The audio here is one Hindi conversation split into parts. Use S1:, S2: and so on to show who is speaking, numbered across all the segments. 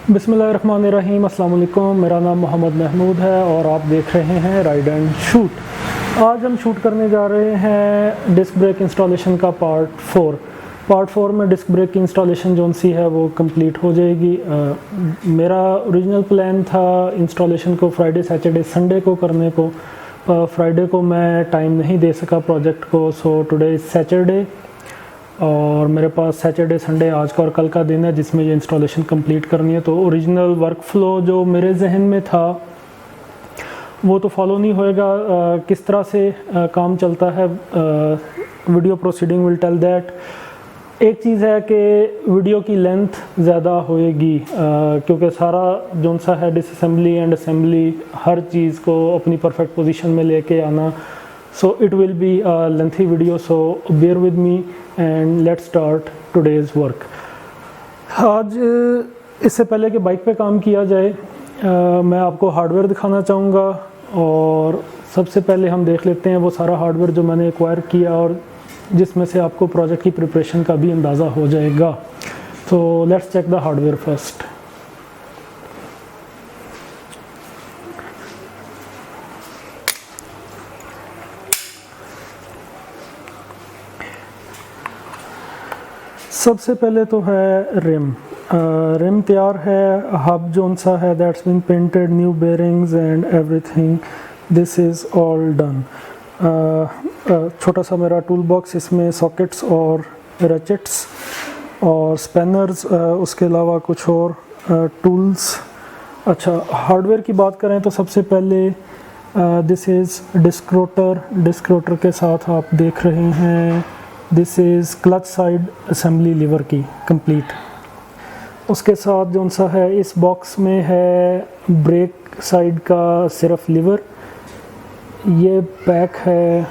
S1: बिस्मिल्लाहिर्रहमानिर्रहीम, अस्सलाम वालेकुम। मेरा नाम मोहम्मद महमूद है और आप देख रहे हैं राइड एंड शूट। आज हम शूट करने जा रहे हैं डिस्क ब्रेक इंस्टॉलेशन का पार्ट 4 में डिस्क ब्रेक की इंस्टॉलेशन जो सी है वो कंप्लीट हो जाएगी। मेरा ओरिजिनल प्लान था इंस्टॉलेशन को फ्राइडे सैटरडे संडे को करने को। फ्राइडे को मैं टाइम नहीं दे सका प्रोजेक्ट को, सो टुडे इज़ सैटरडे और मेरे पास सैटरडे संडे आज का और कल का दिन है जिसमें ये इंस्टॉलेशन कंप्लीट करनी है। तो ओरिजिनल वर्क फ्लो जो मेरे जहन में था वो तो फॉलो नहीं होएगा। किस तरह से काम चलता है video proceeding will tell that. एक चीज़ है कि वीडियो की लेंथ ज़्यादा होएगी क्योंकि सारा जो सा है डिसअसेंबली एंड असेंबली हर चीज़ को अपनी परफेक्ट पोजीशन में लेके आना। So it will be a lengthy video, so bear with me and let's start today's work. आज इससे पहले कि बाइक पे काम किया जाए मैं आपको हार्डवेयर दिखाना चाहूँगा और सबसे पहले हम देख लेते हैं वो सारा हार्डवेयर जो मैंने एक्वायर किया और जिसमें से आपको प्रोजेक्ट की प्रिपरेशन का भी अंदाज़ा हो जाएगा। तो let's check the hardware first. सबसे पहले तो है रिम तैयार है। हब जोन सा है that's been painted, new bearings and everything, this is all done. छोटा सा मेरा टूल बॉक्स, इसमें सॉकेट्स और रैचेट्स और स्पैनर्स, उसके अलावा कुछ और टूल्स। अच्छा, हार्डवेयर की बात करें तो सबसे पहले दिस इज़ डिस्क रोटर के साथ आप देख रहे हैं this is clutch side assembly lever की कंप्लीट। उसके साथ जो सा है इस बॉक्स में है ब्रेक साइड का सिर्फ लीवर। ये पैक है,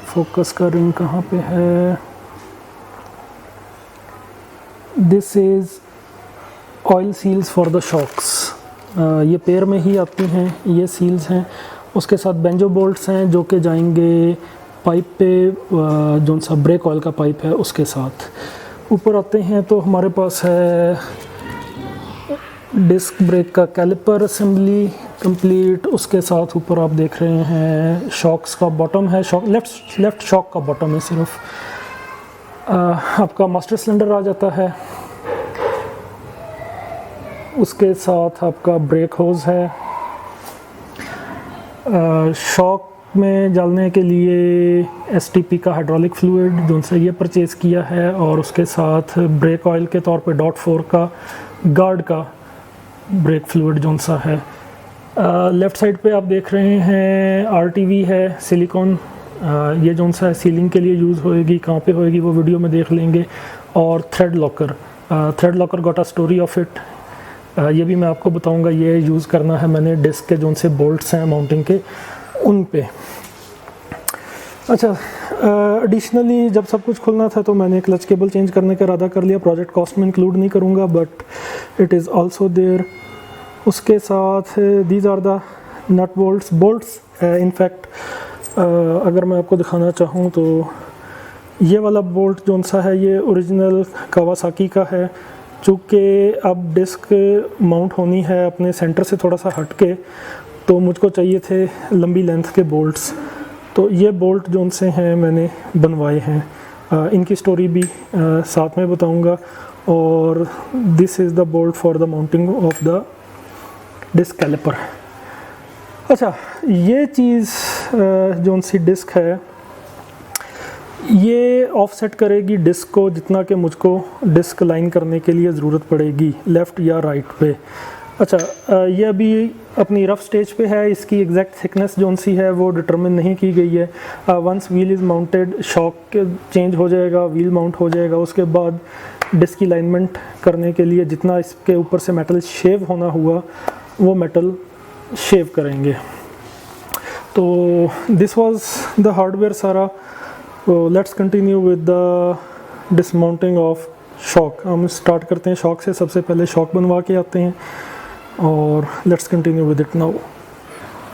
S1: फोकस का रिंग कहाँ पे है, this is oil seals for the shocks. ये पेयर में ही आती हैं, ये सील्स हैं। उसके साथ बेंजो बोल्ट्स हैं जो कि जाएंगे पाइप पे, जो सा ब्रेक ऑयल का पाइप है उसके साथ। ऊपर आते हैं तो हमारे पास है डिस्क ब्रेक का कैलिपर असेंबली कंप्लीट। उसके साथ ऊपर आप देख रहे हैं शॉक्स का बॉटम है, लेफ्ट शॉक का बॉटम है सिर्फ। आपका मास्टर सिलेंडर आ जाता है, उसके साथ आपका ब्रेक होज है। शॉक में डालने के लिए STP का हाइड्रोलिक फ्लूइड जो से ये परचेज़ किया है और उसके साथ ब्रेक ऑयल के तौर पे .4 का गार्ड का ब्रेक फ्लूइड जो सा है। लेफ़्ट साइड पे आप देख रहे हैं RTV है सिलिकॉन, ये जो सा है सीलिंग के लिए यूज़ होएगी। कहाँ पे होएगी वो वीडियो में देख लेंगे। और thread locker got a story of it, ये भी मैं आपको बताऊंगा। ये यूज़ करना है मैंने डिस्क के जो से बोल्ट्स हैं माउंटिंग के उन पे। अच्छा, एडिशनली जब सब कुछ खुलना था तो मैंने क्लच केबल चेंज करने का इरादा कर लिया। प्रोजेक्ट कॉस्ट में इंक्लूड नहीं करूँगा but it is also there. उसके साथ these are the nut bolts. In fact अगर मैं आपको दिखाना चाहूँ तो ये वाला बोल्ट जो सा है ये ओरिजिनल कावासाकी का है। चूँकि अब डिस्क माउंट होनी है अपने सेंटर से थोड़ा सा हट के, तो मुझको चाहिए थे लंबी लेंथ के बोल्ट्स। तो ये बोल्ट जो से हैं मैंने बनवाए हैं, इनकी स्टोरी भी साथ में बताऊंगा। और this is the bolt for the mounting of the disc caliper. अच्छा, ये चीज़ जो सी डिस्क है ये ऑफसेट करेगी डिस्क को जितना कि मुझको डिस्क लाइन करने के लिए ज़रूरत पड़ेगी लेफ़्ट या राइट पे। अच्छा, ये अभी अपनी रफ़ स्टेज पे है। इसकी एग्जैक्ट थिकनेस जो सी है वो डिटरमिन नहीं की गई है। Once wheel is mounted shock change हो जाएगा, व्हील माउंट हो जाएगा, उसके बाद डिस्क की अलाइनमेंट करने के लिए जितना इसके ऊपर से मेटल शेव होना हुआ वो मेटल शेव करेंगे। तो दिस वाज द हार्डवेयर सारा। तो let's continue with the dismounting of shock. हम स्टार्ट करते हैं शॉक से। सबसे पहले शॉक बनवा के आते हैं और let's continue with it now.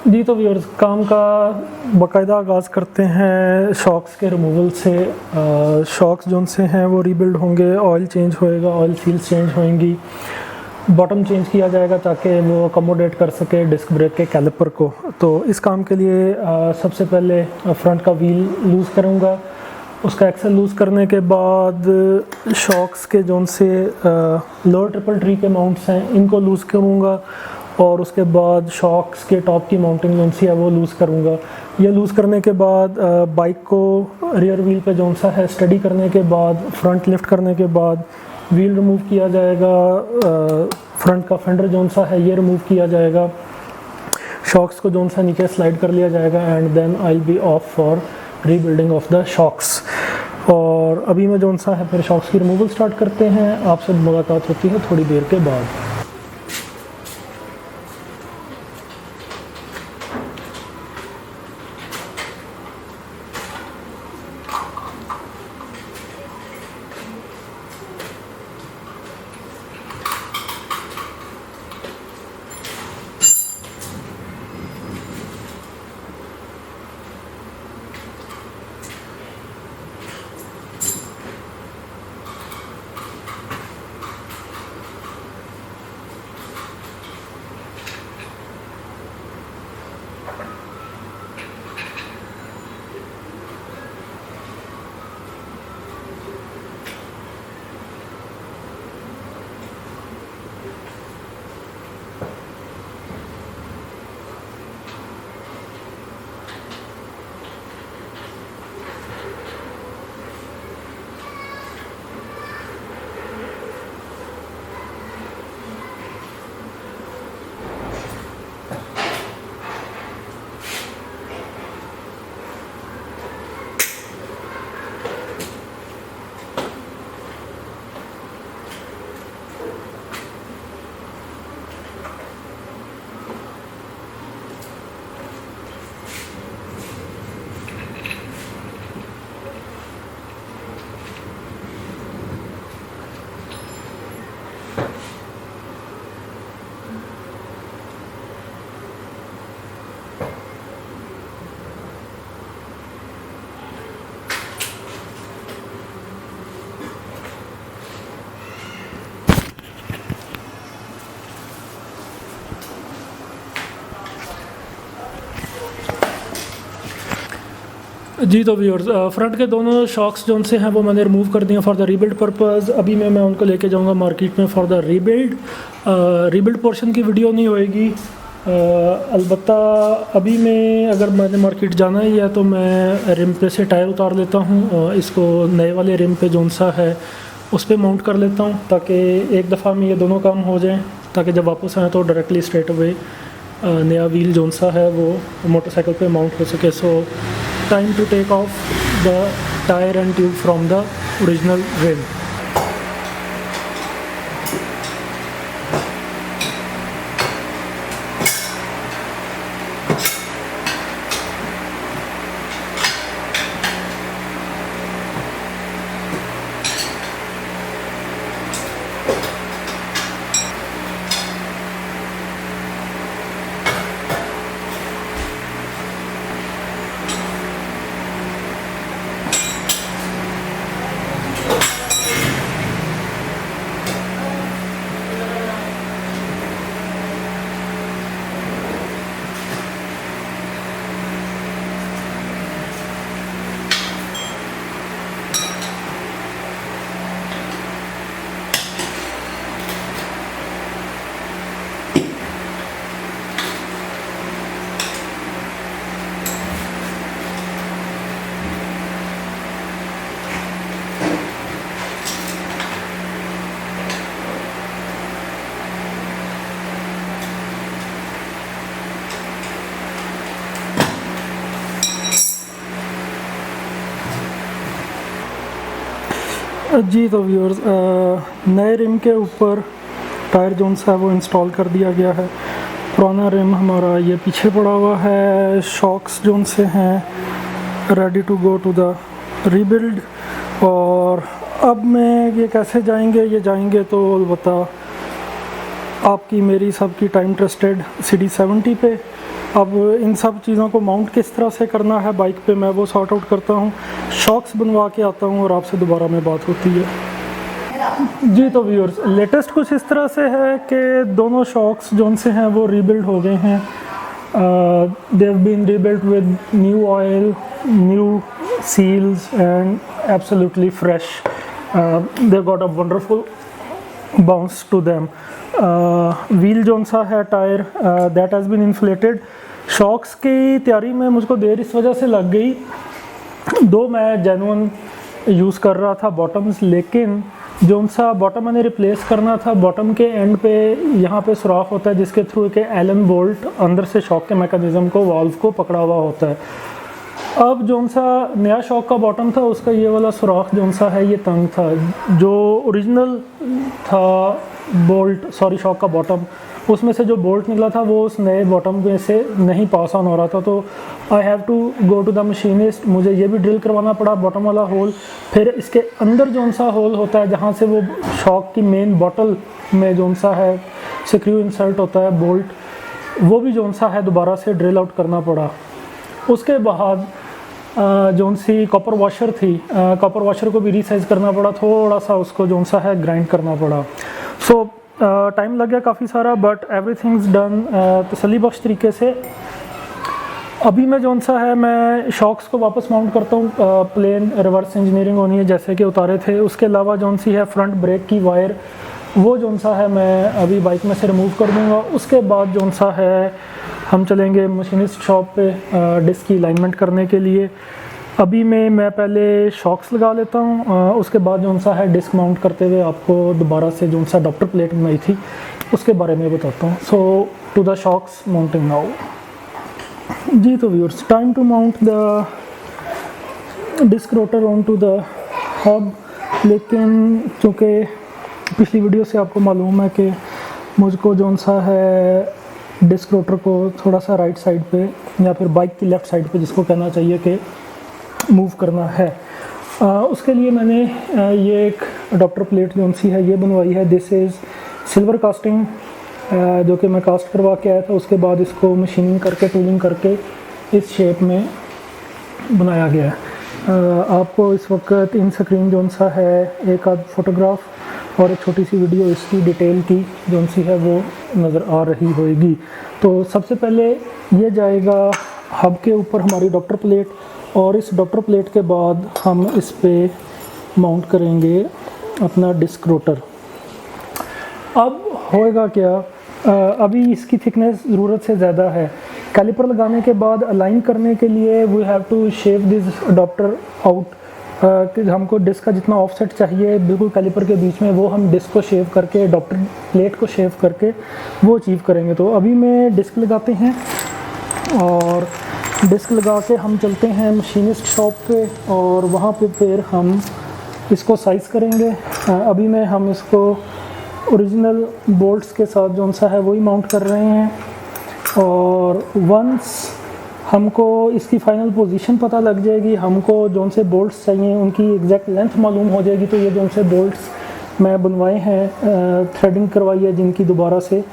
S1: जी तो व्यूअर्स, काम का बाकायदा आगाज़ करते हैं शॉक्स के रिमूवल से। शॉक्स जो से हैं वो रीबिल्ड होंगे, ऑयल चेंज होएगा, ऑयल सील्स चेंज होंगी। बॉटम चेंज किया जाएगा ताकि वो अकोमोडेट कर सके डिस्क ब्रेक के कैलिपर को। तो इस काम के लिए सबसे पहले फ्रंट का व्हील लूज़ करूँगा। उसका एक्सेल लूज़ करने के बाद शॉक्स के जोन से लोअर ट्रिपल ट्री के माउंट्स हैं इनको लूज़ करूँगा और उसके बाद शॉक्स के टॉप की माउंटिंग जोन सी है वो लूज़ करूँगा। ये लूज़ करने के बाद बाइक को रियर व्हील पे जोन सा है स्टडी करने के बाद फ्रंट लिफ्ट करने के बाद व्हील रिमूव किया जाएगा। फ्रंट का फेंडर जोन सा है ये रिमूव किया जाएगा। शॉक्स को जोन सा नीचे स्लाइड कर लिया जाएगा and then I will be off for rebuilding of the shocks. और अभी मैं जोन सा है फिर शॉक्स की रिमूवल स्टार्ट करते हैं। आपसे मुलाकात होती है थोड़ी देर के बाद। जी तो व्यूअर्स फ्रंट के दोनों शॉक्स जो उनसे हैं वो मैंने रिमूव कर दिए फॉर द रीबिल्ड पर्पस। अभी मैं उनको लेके जाऊंगा मार्केट में for the rebuild. Rebuild portion की वीडियो नहीं होएगी। अलबत्ता अभी मैं अगर मैंने मार्केट जाना ही है तो मैं रिम पे से टायर उतार लेता हूँ। इसको नए वाले रिम पे जोन सा है उस पर माउंट कर लेता हूँ ताकि एक दफ़ा में ये दोनों काम हो जाएं, ताकि जब वापस आए तो डायरेक्टली स्ट्रेट अवे नया व्हील जोन सा है वो मोटरसाइकिल पे माउंट हो सके। सो time to take off the tire and tube from the original rim. जी तो व्यूअर्स नए रिम के ऊपर टायर जोन सा है वो इंस्टॉल कर दिया गया है। पुराना रिम हमारा ये पीछे पड़ा हुआ है। शॉक्स जोन से हैं ready to go to the rebuild. और अब मैं ये कैसे जाएंगे, ये जाएंगे तो अलबत्ता आपकी मेरी सबकी टाइम ट्रस्टेड CD70 पे। अब इन सब चीज़ों को माउंट किस तरह से करना है बाइक पे मैं वो सॉर्ट आउट करता हूँ, शॉक्स बनवा के आता हूँ और आपसे दोबारा में बात होती है। जी तो व्यूअर्स, लेटेस्ट कुछ इस तरह से है कि दोनों शॉक्स जो से हैं वो रीबिल्ड हो गए हैं। They have been rebuild with new oil, new seals and absolutely fresh. They got a wonderful bounce to them. Wheel जो सा है tyre that has been inflated. Shocks की तैयारी में मुझको देर इस वजह से लग गई, दो मैं जेन्युइन यूज़ कर रहा था बॉटम्स, लेकिन जो सा बॉटम मैंने रिप्लेस करना था, बॉटम के एंड पे यहाँ पे सुराख होता है जिसके थ्रू एक एलन बोल्ट अंदर से शॉक के मैकेनिज़्म को, वाल्व को पकड़ा हुआ होता है। अब जो सा नया शॉक का बॉटम था उसका ये वाला सुराख जो सा है ये तंग था। जो ओरिजिनल था बोल्ट, सॉरी शॉक का बॉटम, उसमें से जो बोल्ट निकला था वो उस नए बॉटम में से नहीं पास ऑन हो रहा था। तो I have to go to the machinist, मुझे ये भी ड्रिल करवाना पड़ा बॉटम वाला होल। फिर इसके अंदर जो सा होल होता है जहाँ से वो शॉक की मेन बॉटल में जो सा है स्क्रू इंसर्ट होता है बोल्ट, वो भी जो सा है दोबारा से ड्रिल आउट करना पड़ा। उसके बाद जो सी कॉपर वॉशर थी, कॉपर वॉशर को भी रीसाइज करना पड़ा, थोड़ा सा उसको जो सा है ग्राइंड करना पड़ा। सो टाइम लग गया काफ़ी सारा, बट एवरीथिंग्स डन तसल्ली बख्श तरीके से। अभी मैं जो सा है मैं शॉक्स को वापस माउंट करता हूँ। प्लेन रिवर्स इंजीनियरिंग होनी है जैसे कि उतारे थे। उसके अलावा जो सी है फ्रंट ब्रेक की वायर, वो जो सा है मैं अभी बाइक में से रिमूव कर दूँगा। उसके बाद जो सा है हम चलेंगे मशीनिस्ट शॉप पे डिस्क की अलाइनमेंट करने के लिए। अभी मैं पहले शॉक्स लगा लेता हूँ, उसके बाद जो सा है डिस्क माउंट करते हुए आपको दोबारा से जो सा डॉक्टर प्लेट बनाई थी उसके बारे में बताता हूँ। So to the shocks mounting now. जी तो viewers, time to mount the disc rotor on to the hub. लेकिन चूँकि पिछली वीडियो से आपको मालूम है कि मुझको जो सा है डिस्क रोटर को थोड़ा सा राइट साइड पे या फिर बाइक की लेफ़्ट साइड पे जिसको कहना चाहिए कि मूव करना है, उसके लिए मैंने ये एक डॉक्टर प्लेट जो सी है ये बनवाई है। दिस इज़ सिल्वर कास्टिंग जो कि मैं कास्ट करवा के आया था। उसके बाद इसको मशीनिंग करके टूलिंग करके इस शेप में बनाया गया है। आपको इस वक्त इन स्क्रीन जो सा है एक आध फोटोग्राफ और एक छोटी सी वीडियो इसकी डिटेल की जो सी है वो नज़र आ रही होगी। तो सबसे पहले ये जाएगा हब के ऊपर हमारी डॉक्टर प्लेट, और इस डॉक्टर प्लेट के बाद हम इस पे माउंट करेंगे अपना डिस्क रोटर। अब होएगा क्या, अभी इसकी थिकनेस ज़रूरत से ज़्यादा है। कैलिपर लगाने के बाद अलाइन करने के लिए we have to shave this doctor out. कि हमको डिस्क का जितना ऑफसेट चाहिए बिल्कुल कैलिपर के बीच में, वो हम डिस्क को शेव करके, डॉक्टर प्लेट को शेव करके वो अचीव करेंगे। तो अभी मैं डिस्क लगाते हैं और डिस्क लगा के हम चलते हैं मशीनिस्ट शॉप पे और वहाँ पे फिर हम इसको साइज़ करेंगे। अभी में हम इसको ओरिजिनल बोल्ट्स के साथ जो सा है वही माउंट कर रहे हैं, और वंस हमको इसकी फ़ाइनल पोजीशन पता लग जाएगी, हमको जो से बोल्ट्स चाहिए उनकी एग्जैक्ट लेंथ मालूम हो जाएगी, तो ये जो से बोल्ट्स मैं बनवाए हैं, थ्रेडिंग करवाई है जिनकी दोबारा से,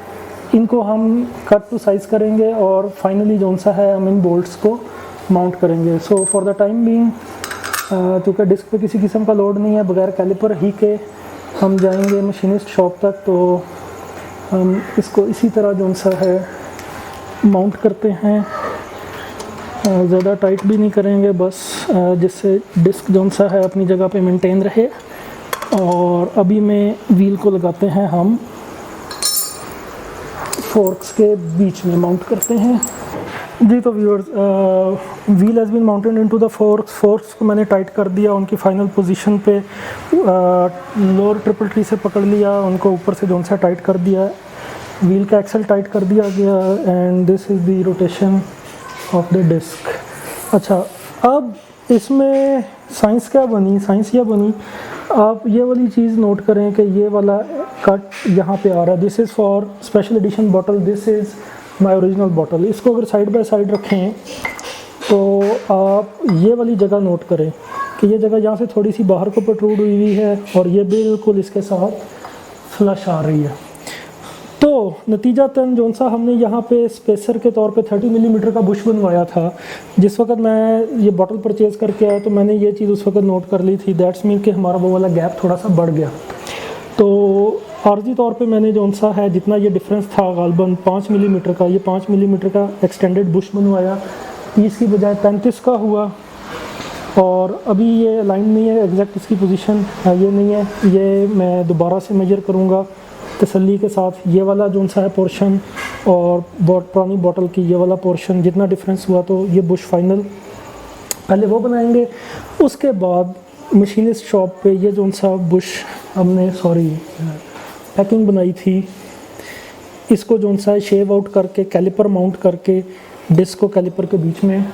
S1: इनको हम कट टू साइज़ करेंगे और फाइनली जो सा है हम इन बोल्ट्स को माउंट करेंगे। So for the time being, क्योंकि डिस्क पे किसी किस्म का लोड नहीं है, बगैर कैलिपर ही के हम जाएंगे मशीनिस्ट शॉप तक। तो हम इसको इसी तरह जो सा है माउंट करते हैं, ज़्यादा टाइट भी नहीं करेंगे, बस जिससे डिस्क जो सा है अपनी जगह पे मेंटेन रहे। और अभी में व्हील को लगाते हैं, हम फोर्क्स के बीच में माउंट करते हैं। जी तो viewers, wheel has been mounted into the forks को मैंने टाइट कर दिया उनकी फाइनल पोजीशन पे। लोअर ट्रिपल टी से पकड़ लिया, उनको ऊपर से जो सा टाइट कर दिया, व्हील का एक्सल टाइट कर दिया गया, and this is the rotation of the disc. अच्छा, अब इसमें साइंस क्या बनी, साइंस यह बनी, आप ये वाली चीज़ नोट करें कि ये वाला कट यहाँ पे आ रहा है, this is for special edition bottle, this is my original bottle. इसको अगर साइड बाय साइड रखें तो आप ये वाली जगह नोट करें कि ये जगह यहाँ से थोड़ी सी बाहर को प्रोट्रूड हुई है और ये बिल्कुल इसके साथ फ्लश आ रही है। तो नतीजतन जो सा हमने यहाँ पे स्पेसर के तौर पे 30 मिलीमीटर का बुश बनवाया था, जिस वक्त मैं ये बॉटल परचेज़ करके आया तो मैंने ये चीज़ उस वक्त नोट कर ली थी, दैट्स मीन कि हमारा वो वाला गैप थोड़ा सा बढ़ गया। तो आर्जी तौर पे मैंने जो सा है जितना ये डिफरेंस था गालबन 5 मिलीमीटर का, ये 5 मिलीमीटर का एक्सटेंडेड बुश बनवाया, 30 की बजाय 35 का हुआ। और अभी ये लाइन नहीं है एग्जैक्ट, इसकी पोजीशन ये नहीं है, ये मैं दोबारा से मेजर करूँगा तसल्ली के साथ। ये वाला जो सा है पोर्शन और पुरानी बॉटल की ये वाला पोर्शन जितना डिफरेंस हुआ, तो ये बुश फाइनल पहले वो बनाएंगे। उसके बाद मशीनिस्ट शॉप पे ये जो सा बुश हमने पैकिंग बनाई थी, इसको जो सा है शेव आउट करके कैलिपर माउंट करके डिस्क को कैलिपर के बीच में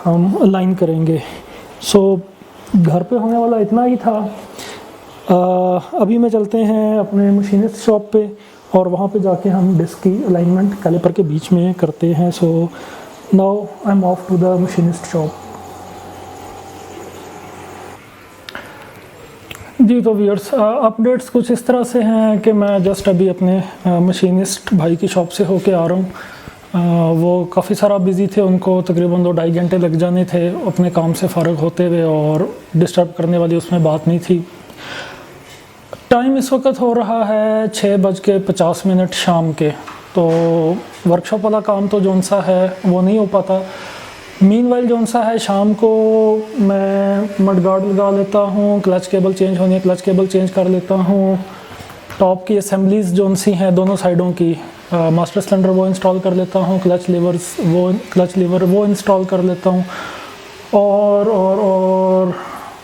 S1: हम अलाइन करेंगे। सो घर पे होने वाला इतना ही था। अभी मैं चलते हैं अपने मशीनिस्ट शॉप पे और वहाँ पे जाके हम डिस्क की अलाइनमेंट कैलिपर के बीच में करते हैं। So now I am off to the machinist shop. जी तो व्यूअर्स, अपडेट्स कुछ इस तरह से हैं कि मैं जस्ट अभी अपने मशीनिस्ट भाई की शॉप से होके आ रहा हूँ। वो काफ़ी सारा बिज़ी थे, उनको तकरीबन 2-2.5 घंटे लग जाने थे अपने काम से फ़ारग होते हुए, और डिस्टर्ब करने वाली उसमें बात नहीं थी। टाइम इस वक्त हो रहा है 6:50 शाम के, तो वर्कशॉप वाला काम तो जौन सा है वो नहीं हो पाता। मीनवाइल जौन सा है शाम को मैं मडगार्ड लगा लेता हूँ, क्लच केबल चेंज होनी है क्लच केबल चेंज कर लेता हूँ, टॉप की असेंबलीज जौन सी हैं दोनों साइडों की, मास्टर सिलेंडर वो इंस्टॉल कर लेता हूँ, क्लच लीवर वो इंस्टॉल कर लेता हूँ,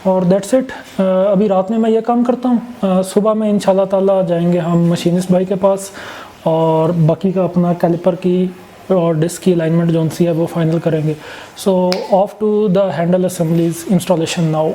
S1: और दैट्स इट। अभी रात में मैं ये काम करता हूँ। सुबह में इंशाल्लाह ताला जाएंगे हम मशीनिस्ट भाई के पास और बाकी का अपना कैलिपर की और डिस्क की अलाइनमेंट जो सी है वो फाइनल करेंगे। So off to the handle assemblies installation now.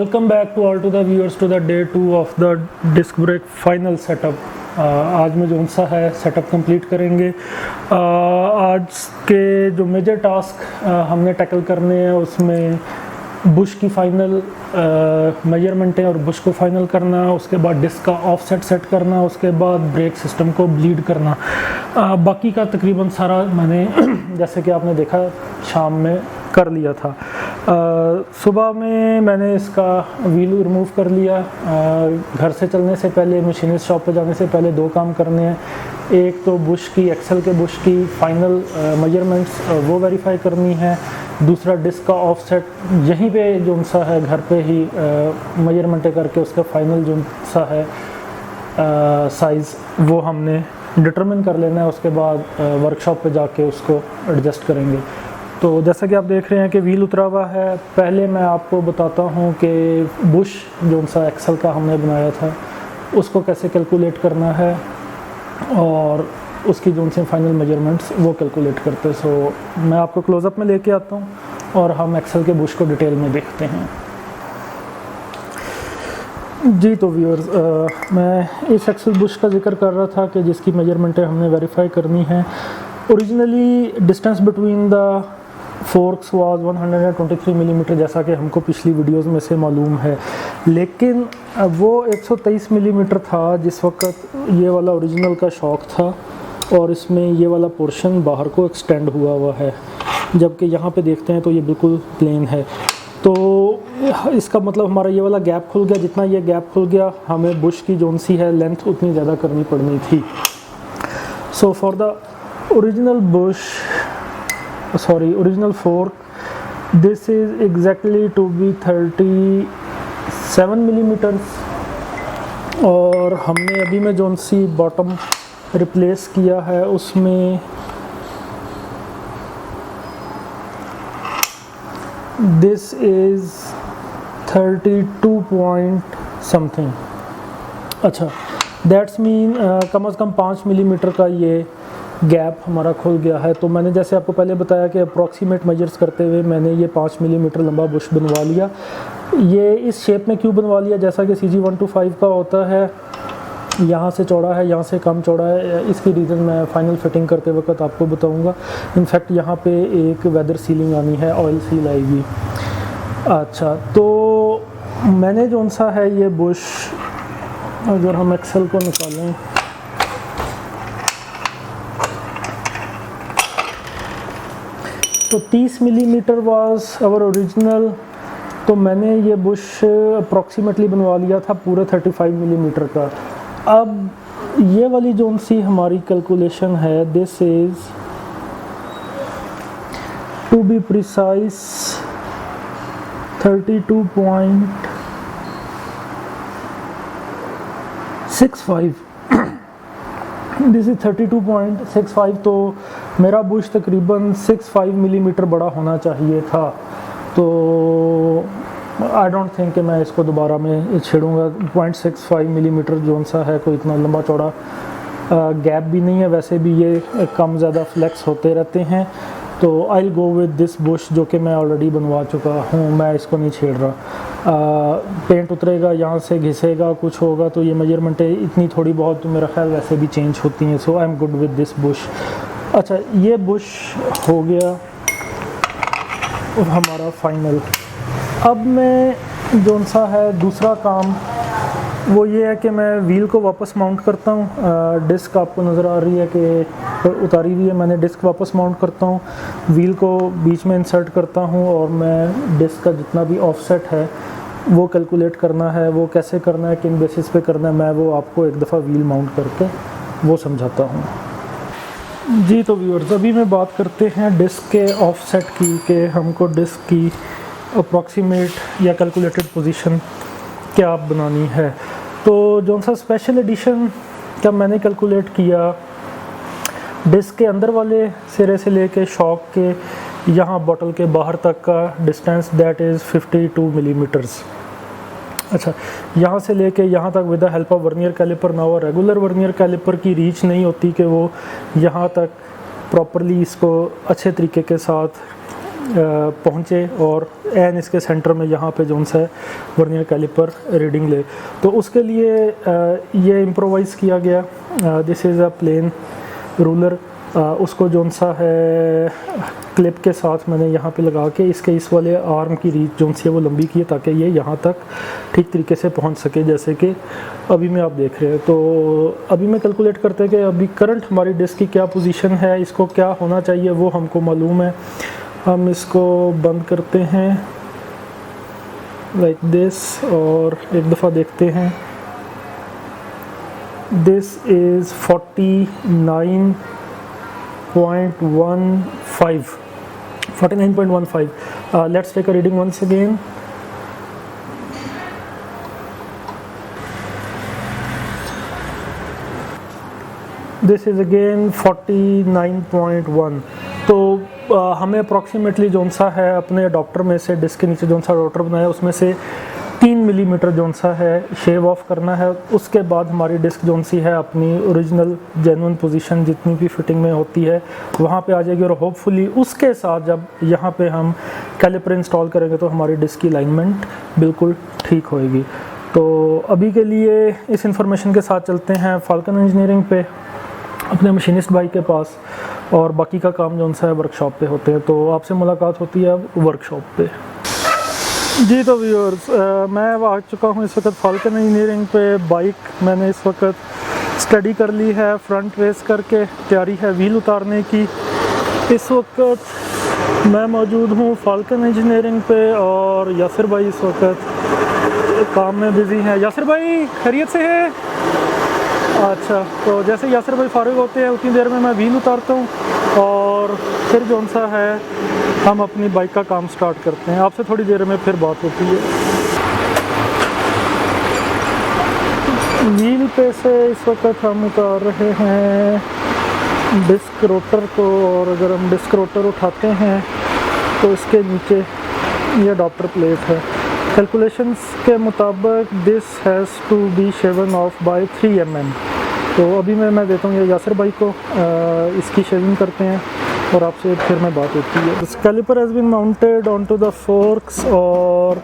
S1: Welcome back to all to the viewers to the day 2 of the disc brake final setup. आज में जो सा है सेटअप कंप्लीट करेंगे। आज के जो मेजर टास्क हमने टैकल करने हैं उसमें बुश की फाइनल मेजरमेंटें और बुश को फाइनल करना, उसके बाद डिस्क का ऑफसेट सेट करना, उसके बाद ब्रेक सिस्टम को ब्लीड करना। बाकी का तकरीबन सारा मैंने जैसे कि आपने देखा शाम में कर लिया था। सुबह में मैंने इसका व्हील रिमूव कर लिया। घर से चलने से पहले, मशीनिस्ट शॉप पे जाने से पहले 2 काम करने हैं। एक तो बुश की, एक्सेल के बुश की फाइनल मेजरमेंट्स वो वेरीफाई करनी है। दूसरा डिस्क का ऑफसेट यहीं पे जो सा है घर पे ही मेजरमेंटें करके उसका फाइनल जो सा है साइज़ वो हमने डिटरमिन कर लेना है। उसके बाद वर्कशॉप पे जाके उसको एडजस्ट करेंगे। तो जैसा कि आप देख रहे हैं कि व्हील उतरा हुआ है। पहले मैं आपको बताता हूं कि बुश जो सा एक्सेल का हमने बनाया था उसको कैसे कैलकुलेट करना है और उसकी जो से फाइनल मेजरमेंट्स वो कैलकुलेट करते हैं। सो मैं आपको क्लोज़अप में लेके आता हूं और हम एक्सेल के बुश को डिटेल में देखते हैं। जी तो व्यूअर्स, मैं इस एक्सेल बुश का जिक्र कर रहा था कि जिसकी मेजरमेंटें हमने वेरीफाई करनी है। Originally distance between the forks was 123 millimetre, जैसा कि हमको पिछली वीडियोस में से मालूम है, लेकिन वो 123 मिलीमीटर था जिस वक्त ये वाला ओरिजिनल का शॉक था और इसमें ये वाला पोर्शन बाहर को एक्सटेंड हुआ है, जबकि यहाँ पे देखते हैं तो ये बिल्कुल प्लेन है। तो इसका मतलब हमारा ये वाला गैप खुल गया। जितना ये गैप खुल गया हमें बुश की जोन सी है लेंथ उतनी ज़्यादा करनी पड़नी थी। So for the original fork, this is exactly to be 37 millimeters। और हमने अभी में जोन सी बॉटम रिप्लेस किया है उसमें this is 32 point something। अच्छा, दैट्स मीन कम से कम 5 मिलीमीटर का ये गैप हमारा खुल गया है। तो मैंने जैसे आपको पहले बताया कि अप्रॉक्सीमेट मेजर्स करते हुए मैंने ये 5 मिलीमीटर लंबा बुश बनवा लिया। ये इस शेप में क्यों बनवा लिया, जैसा कि CG 125 का होता है, यहाँ से चौड़ा है, यहाँ से कम चौड़ा है। इसकी रीज़न मैं फ़ाइनल फिटिंग करते वक्त आपको बताऊँगा। इनफैक्ट यहाँ पे एक वेदर सीलिंग आनी है, ऑयल सील आएगी। अच्छा, तो मैंने जो सा है ये बुश, अगर हम एक्सेल को निकालें तो 30 मिलीमीटर वाज आवर ओरिजिनल। तो मैंने ये बुश अप्रॉक्सीमेटली बनवा लिया था पूरे 35 मिलीमीटर का। अब ये वाली जोन सी हमारी कैलकुलेशन है, this is to be precise 32.65। This is 32.65। तो मेरा बुश तकरीबन 65 मिलीमीटर बड़ा होना चाहिए था। तो आई डोंट थिंक कि मैं इसको दोबारा में छेड़ूंगा। 0.65 मिलीमीटर जोन सा है, कोई इतना लंबा चौड़ा गैप भी नहीं है। वैसे भी ये कम ज़्यादा फ्लेक्स होते रहते हैं। तो I will go with this Bush जो कि मैं ऑलरेडी बनवा चुका हूँ, मैं इसको नहीं छेड़ रहा। पेंट उतरेगा, यहाँ से घिसेगा, कुछ होगा तो ये मेजरमेंटें इतनी थोड़ी बहुत तो मेरा ख्याल वैसे भी चेंज होती हैं। So I am good with this bush. अच्छा, ये बुश हो गया हमारा फाइनल। अब मैं जोन सा है दूसरा काम वो ये है कि मैं व्हील को वापस माउंट करता हूँ। डिस्क आपको नज़र आ रही है कि उतारी हुई है, मैंने डिस्क वापस माउंट करता हूँ, व्हील को बीच में इंसर्ट करता हूँ और मैं डिस्क का जितना भी ऑफसेट है वो कैलकुलेट करना है। वो कैसे करना है, किन बेसिस पे करना है, मैं वो आपको एक दफ़ा व्हील माउंट करके वो समझाता हूँ। जी तो व्यूअर्स, अभी मैं बात करते हैं डिस्क के ऑफसेट की कि हमको डिस्क की अप्रॉक्सीमेट या कैलकुलेटेड पोजीशन क्या बनानी है। तो जो सा स्पेशल एडिशन का मैंने कैलकुलेट किया, डिस्क के अंदर वाले सिरे से लेके शॉक के यहाँ बॉटल के बाहर तक का डिस्टेंस दैट इज़ 52 मिलीमीटर्स। अच्छा, यहाँ से लेके यहाँ तक with the help of vernier caliper ना, और रेगुलर वर्नियर कैलिपर की रीच नहीं होती कि वो यहाँ तक प्रॉपरली इसको अच्छे तरीके के साथ पहुँचे और एन इसके सेंटर में यहाँ पे जोन सा है वर्नियर कैलिपर रीडिंग ले। तो उसके लिए ये इम्प्रोवाइज़ किया गया। This is a plain ruler, उसको जोन सा है क्लिप के साथ मैंने यहाँ पे लगा के इसके इस वाले आर्म की रीच जोन सी है वो लंबी की है ताकि ये यहाँ तक ठीक तरीके से पहुँच सके, जैसे कि अभी में आप देख रहे हैं। तो अभी मैं कैलकुलेट करते हैं कि अभी करंट हमारी डिस्क की क्या पोजीशन है, इसको क्या होना चाहिए वो हमको मालूम है। हम इसको बंद करते हैं लाइक दिस और एक दफ़ा देखते हैं। This is 49.15. Let's take a reading once again. This is again 49.1. तो हमें अप्रॉक्सीमेटली जोन सा है अपने अडॉप्टर में से डिस्क के नीचे जोन सा अडॉप्टर बनाया उसमें से 3 मिलीमीटर जोन सा है शेव ऑफ करना है। उसके बाद हमारी डिस्क जोन सी है अपनी ओरिजिनल जेन्युइन पोजीशन जितनी भी फिटिंग में होती है वहाँ पे आ जाएगी और होपफुली उसके साथ जब यहाँ पे हम कैलिपर इंस्टॉल करेंगे तो हमारी डिस्क की अलाइनमेंट बिल्कुल ठीक होएगी। तो अभी के लिए इस इंफॉर्मेशन के साथ चलते हैं फाल्कन इंजीनियरिंग पे अपने मशीनिस्ट भाई के पास और बाकी का काम जो सा है वर्कशॉप पे होते हैं। तो आपसे मुलाकात होती है अब वर्कशॉप पे। जी तो व्यूअर्स, मैं आ चुका हूँ इस वक्त फाल्कन इंजीनियरिंग पे। बाइक मैंने इस वक्त स्टडी कर ली है, फ्रंट रेस करके तैयारी है व्हील उतारने की। इस वक्त मैं मौजूद हूँ फाल्कन इंजीनियरिंग पे और यासिर भाई इस वक्त काम में बिज़ी हैं। यासिर भाई खैरियत से है? अच्छा, तो जैसे यासिर भाई फारिग होते हैं उतनी देर में मैं व्हील उतारता हूँ और फिर जो सा है हम अपनी बाइक का काम स्टार्ट करते हैं। आपसे थोड़ी देर में फिर बात होती है। व्हील पे से इस वक्त हम उतार रहे हैं डिस्क रोटर को और अगर हम डिस्क रोटर उठाते हैं तो इसके नीचे ये अडॉप्टर प्लेट है। कैलकुलेशंस के मुताबिक this has to be shaven off by 3 mm। तो अभी मैं देता हूँ ये यासिर भाई को, इसकी शेविंग करते हैं और आपसे फिर मैं बात होती है। This caliper has been mounted onto the forks और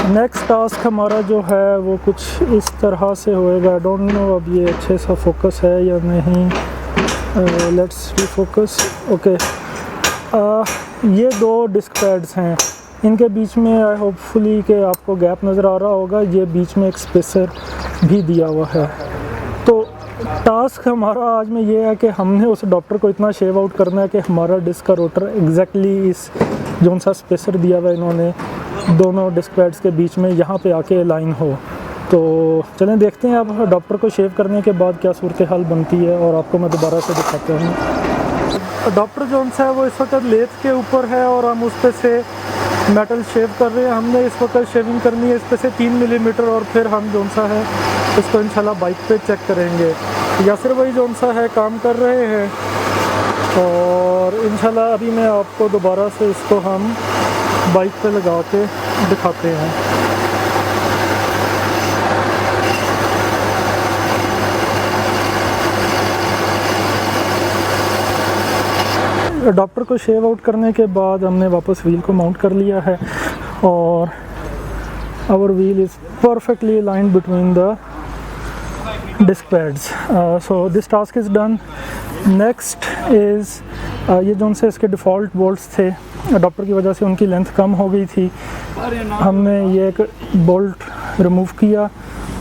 S1: नेक्स्ट टास्क हमारा जो है वो कुछ इस तरह से होएगा। आई डोंट नो अब ये अच्छे सा फोकस है या नहीं। लेट्स री फोकस। ओके, ये 2 डिस्क पैड्स हैं, इनके बीच में आई होपफुली कि आपको गैप नज़र आ रहा होगा। ये बीच में एक स्पेसर भी दिया हुआ है। तो टास्क हमारा आज में ये है कि हमने उस अडॉप्टर को इतना शेव आउट करना है कि हमारा डिस्क का रोटर एग्जैक्टली इस जोन सा स्पेसर दिया हुआ इन्होंने दोनों डिस्क पैड्स के बीच में यहाँ पे आके लाइन हो। तो चलें देखते हैं अब अडॉप्टर को शेव करने के बाद क्या सूरत हाल बनती है और आपको मैं दोबारा से दिखाता हूँ। अडॉप्टर जोन सा है वो इस वक्त लेथ के ऊपर है और हम उस पर से मेटल शेव कर रहे हैं। हमने इस वक्त शेविंग करनी है इस पर से 3 मिलीमीटर और फिर हम जोन सा है इसको इंशाल्लाह बाइक पे चेक करेंगे। यासिर भाई जोन सा है काम कर रहे हैं और इंशाल्लाह अभी मैं आपको दोबारा से इसको हम बाइक पे लगा के दिखाते हैं। अडॉप्टर को शेव आउट करने के बाद हमने वापस व्हील को माउंट कर लिया है और our wheel is perfectly aligned between the disc pads. So this task is done. Next is ये जो से इसके डिफ़ॉल्ट बोल्ट्स थे अडॉप्टर की वजह से उनकी लेंथ कम हो गई थी, हमने ये एक बोल्ट रिमूव किया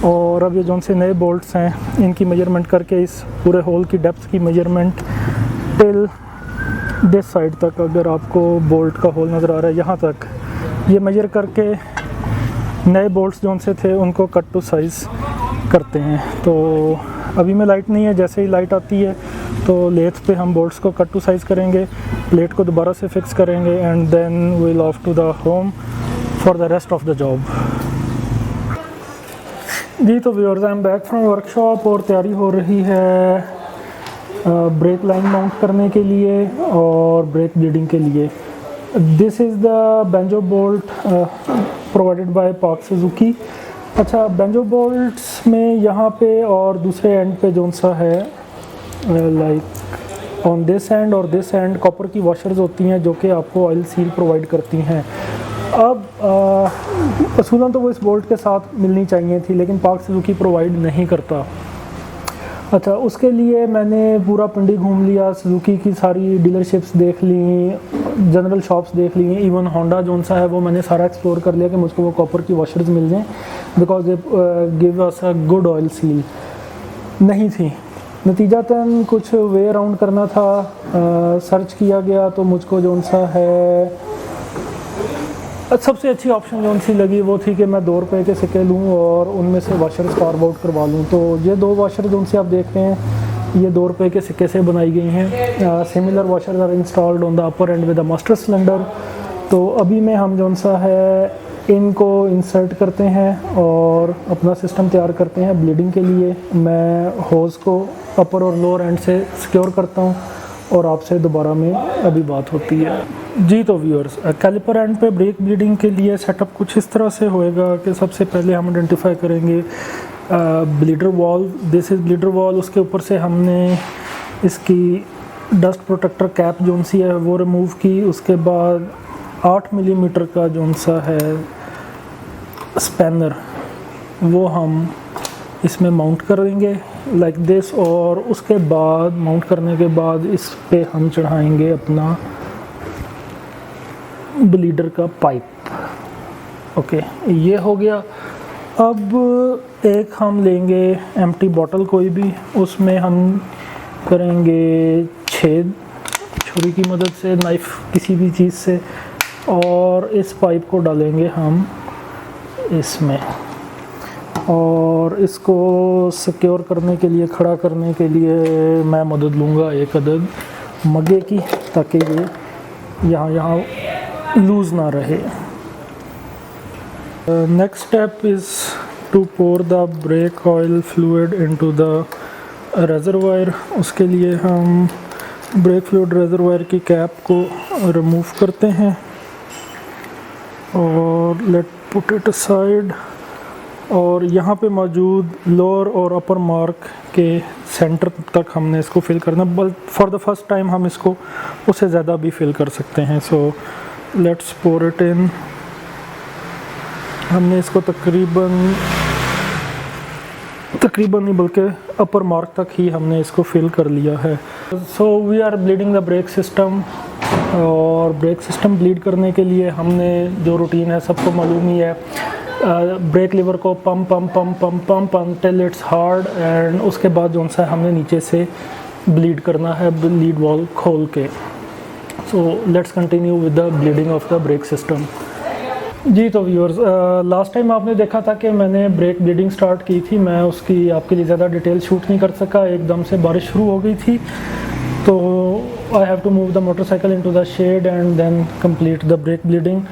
S1: और अब ये जो से नए बोल्ट्स हैं इनकी मेजरमेंट करके इस पूरे होल की डेप्थ की मेजरमेंट टिल दिस साइड तक, अगर आपको बोल्ट का होल नज़र आ रहा है यहाँ तक, ये मेजर करके नए बोल्ट्स जो से थे उनको कट टू साइज़ करते हैं। तो अभी में लाइट नहीं है, जैसे ही लाइट आती है तो लेथ पे हम बोल्ट्स को कट टू साइज़ करेंगे, प्लेट को दोबारा से फिक्स करेंगे and then will off to the home for the rest of the job. जी तो viewers, I am back from workshop और तैयारी हो रही है ब्रेक लाइन माउंट करने के लिए और ब्रेक ब्लीडिंग के लिए। This is the banjo bolt provided by Park Suzuki. अच्छा, बेंजो बोल्ट्स में यहाँ पे और दूसरे एंड पे जो सा है लाइक ऑन दिस एंड और दिस एंड कॉपर की वॉशर्स होती हैं जो कि आपको ऑयल सील प्रोवाइड करती हैं। अब असूलन तो वो इस बोल्ट के साथ मिलनी चाहिए थी, लेकिन पाक सुजुकी प्रोवाइड नहीं करता। अच्छा, उसके लिए मैंने पूरा पिंडी घूम लिया, सुजुकी की सारी डीलरशिप्स देख ली, जनरल शॉप्स देख ली, इवन होंडा जोन सा है वो मैंने सारा एक्सप्लोर कर लिया कि मुझको वो कॉपर की वॉशर्स मिल जाएं, because they give us a good oil seal. नहीं थी, नतीजतन कुछ वे अराउंड करना था। सर्च किया गया तो मुझको जोन सा है सबसे अच्छी ऑप्शन जो सी लगी वो थी कि मैं 2 रुपये के सिक्के लूँ और उनमें से वाशर्स कार्व आउट करवा लूँ। तो ये 2 वाशर जो से आप देख रहे हैं ये 2 रुपये के सिक्के से बनाई गई हैं। Similar washers are installed on the upper end with the master cylinder. तो अभी में हम जो सा है इनको इंसर्ट करते हैं और अपना सिस्टम तैयार करते हैं ब्लीडिंग के लिए। मैं होज़ को अपर और लोअर एंड से सिक्योर करता हूँ और आपसे दोबारा में अभी बात होती है। जी तो व्यूअर्स, कैलिपर एंड पे ब्रेक ब्लीडिंग के लिए सेटअप कुछ इस तरह से होएगा कि सबसे पहले हम आइडेंटिफाई करेंगे bleeder valve. This is bleeder valve. उसके ऊपर से हमने इसकी डस्ट प्रोटेक्टर कैप जोन सी है वो रिमूव की। उसके बाद 8 मिलीमीटर का जोन सा है स्पैनर वो हम इसमें माउंट करेंगे लाइक दिस। और उसके बाद माउंट करने के बाद इस पे हम चढ़ाएंगे अपना ब्लीडर का पाइप। ओके, ये हो गया। अब एक हम लेंगे एम्प्टी बॉटल कोई भी, उसमें हम करेंगे छेद छुरी की मदद से, नाइफ किसी भी चीज़ से, और इस पाइप को डालेंगे हम इसमें और इसको सिक्योर करने के लिए, खड़ा करने के लिए मैं मदद लूँगा एक अदद मग्गे की, ताकि ये यहाँ लूज़ ना रहे। Next step is to pour the brake oil fluid into the reservoir. उसके लिए हम ब्रेक फ्लूइड रेजरवायर की कैप को रिमूव करते हैं और लेट पुट इट असाइड। और यहाँ पे मौजूद लोअर और अपर मार्क के सेंटर तक हमने इसको फिल करना, but for the first time हम इसको उससे ज़्यादा भी फिल कर सकते हैं। So let's pour it in. हमने इसको तकरीबन नहीं बल्कि अपर मार्क तक ही हमने इसको फिल कर लिया है। So we are bleeding the brake system. और ब्रेक सिस्टम ब्लीड करने के लिए हमने जो रूटीन है सबको मालूम ही है, ब्रेक लीवर को pump pump pump pump pump until it's hard, and उसके बाद जो सा हमने नीचे से ब्लीड करना है लीड वॉल्व खोल के। सो let's continue with the bleeding of the brake system. जी तो व्यूअर्स, लास्ट टाइम आपने देखा था कि मैंने ब्रेक ब्लीडिंग स्टार्ट की थी। मैं उसकी आपके लिए ज़्यादा डिटेल शूट नहीं कर सका, एकदम से बारिश शुरू हो गई थी, तो I have to move the motorcycle into the shed and then complete the brake bleeding.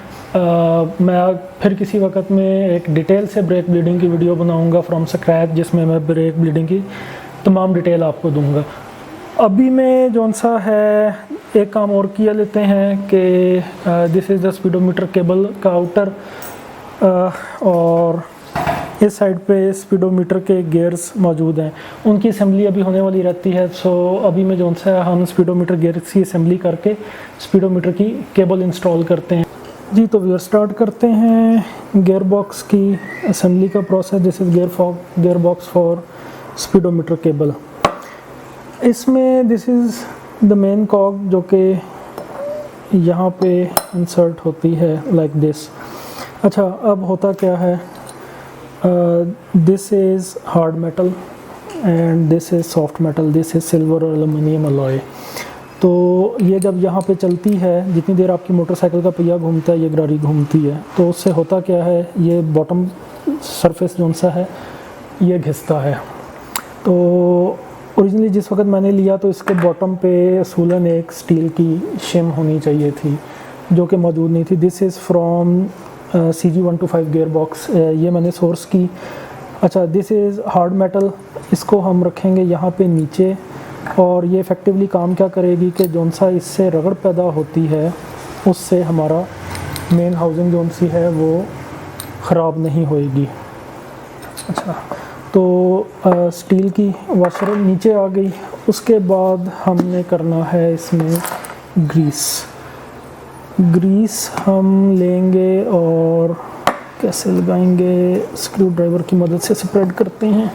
S1: मैं फिर किसी वक्त में एक डिटेल से ब्रेक ब्लीडिंग की वीडियो बनाऊंगा फ्रॉम स्क्रैच, जिसमें मैं ब्रेक ब्लीडिंग की तमाम डिटेल आपको दूंगा। अभी मैं जौन सा है एक काम और किया लेते हैं कि this is the speedometer cable का आउटर, और इस साइड पे स्पीडोमीटर के गियर्स मौजूद हैं, उनकी असेंबली अभी होने वाली रहती है। सो अभी में जौन सा हम स्पीडोमीटर गियर्स की असेंबली करके स्पीडोमीटर की केबल इंस्टॉल करते हैं। जी तो व्यूअर, स्टार्ट करते हैं गियर बॉक्स की असेंबली का process. This is gear box for speedometer cable. इसमें this is the main cog जो कि यहाँ पे इंसर्ट होती है लाइक दिस। अच्छा, अब होता क्या है, this is hard metal and this is soft metal, this is silver और एलुमिनियम अलॉय। तो ये जब यहाँ पे चलती है, जितनी देर आपकी मोटरसाइकिल का पहिया घूमता है ये गरारी घूमती है, तो उससे होता क्या है, ये बॉटम सरफेस जो सा है ये घिसता है। तो ओरिजिनली जिस वक्त मैंने लिया तो इसके बॉटम पे असूलन एक स्टील की शिम होनी चाहिए थी, जो कि मौजूद नहीं थी। This is from CG125 gear box, ये मैंने सोर्स की। अच्छा, दिस इज़ हार्ड मेटल, इसको हम रखेंगे यहाँ पे नीचे, और ये इफ़ेक्टिवली काम क्या करेगी कि जौन सा इससे रगड़ पैदा होती है उससे हमारा मेन हाउसिंग जौन सी है वो ख़राब नहीं होएगी। अच्छा, तो स्टील की वॉशर नीचे आ गई। उसके बाद हमने करना है इसमें ग्रीस हम लेंगे और कैसे लगाएंगे, स्क्रू ड्राइवर की मदद से स्प्रेड करते हैं।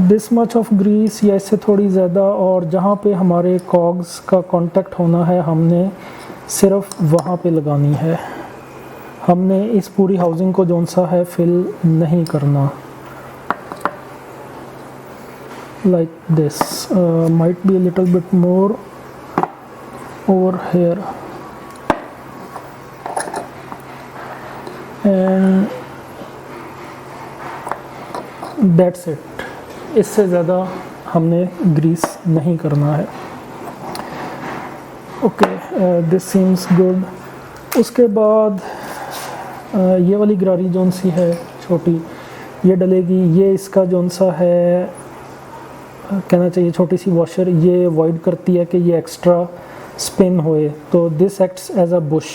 S1: दिस मच ऑफ ग्रीस या इससे थोड़ी ज़्यादा, और जहाँ पे हमारे कॉग्स का कांटेक्ट होना है हमने सिर्फ वहाँ पे लगानी है। हमने इस पूरी हाउसिंग को जौन सा है फिल नहीं करना। Like this, might be a little bit more over here and that's it. इससे ज़्यादा हमने ग्रीस नहीं करना है। Okay, this seems good. उसके बाद ये वाली गरारी जौन सी है छोटी, ये डलेगी। ये इसका जौन सा है कहना चाहिए छोटी सी वॉशर, ये अवॉइड करती है कि ये एक्स्ट्रा स्पिन होए, तो this acts as a bush.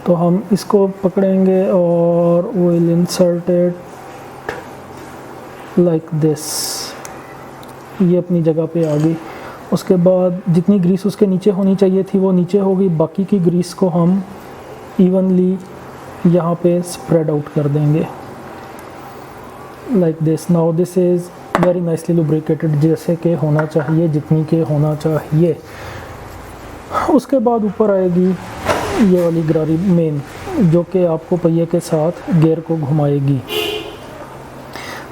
S1: तो हम इसको पकड़ेंगे और will insert it like this. ये अपनी जगह पे आ गई। उसके बाद जितनी ग्रीस उसके नीचे होनी चाहिए थी वो नीचे हो गई। बाकी की ग्रीस को हम इवनली यहाँ पे स्प्रेड आउट कर देंगे like this. Now this is very nicely lubricated, जैसे कि होना चाहिए, जितनी के होना चाहिए। उसके बाद ऊपर आएगी ये वाली गरारी मेन, जो कि आपको पहिए के साथ गियर को घुमाएगी।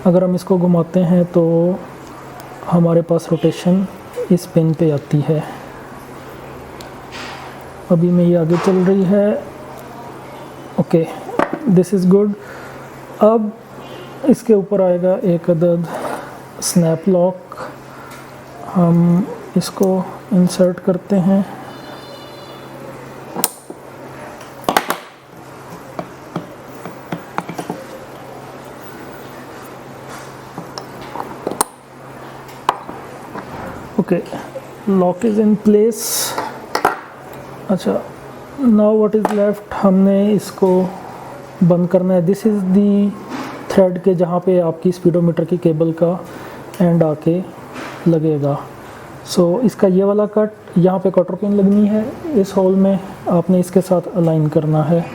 S1: अगर हम इसको घुमाते हैं तो हमारे पास रोटेशन इस पिन पे आती है। अभी में ये आगे चल रही है। Okay, this is good. अब इसके ऊपर आएगा एक अदद स्नैप लॉक। हम इसको इंसर्ट करते हैं। Okay, Lok is in place. अच्छा, नाउ व्हाट इज़ लेफ्ट, हमने इसको बंद करना है। दिस इज़ दी थ्रेड के जहाँ पे आपकी स्पीडोमीटर की केबल का एंड आके लगेगा। सो इसका ये वाला कट यहाँ पे कटर पिन लगनी है, इस होल में आपने इसके साथ अलाइन करना है।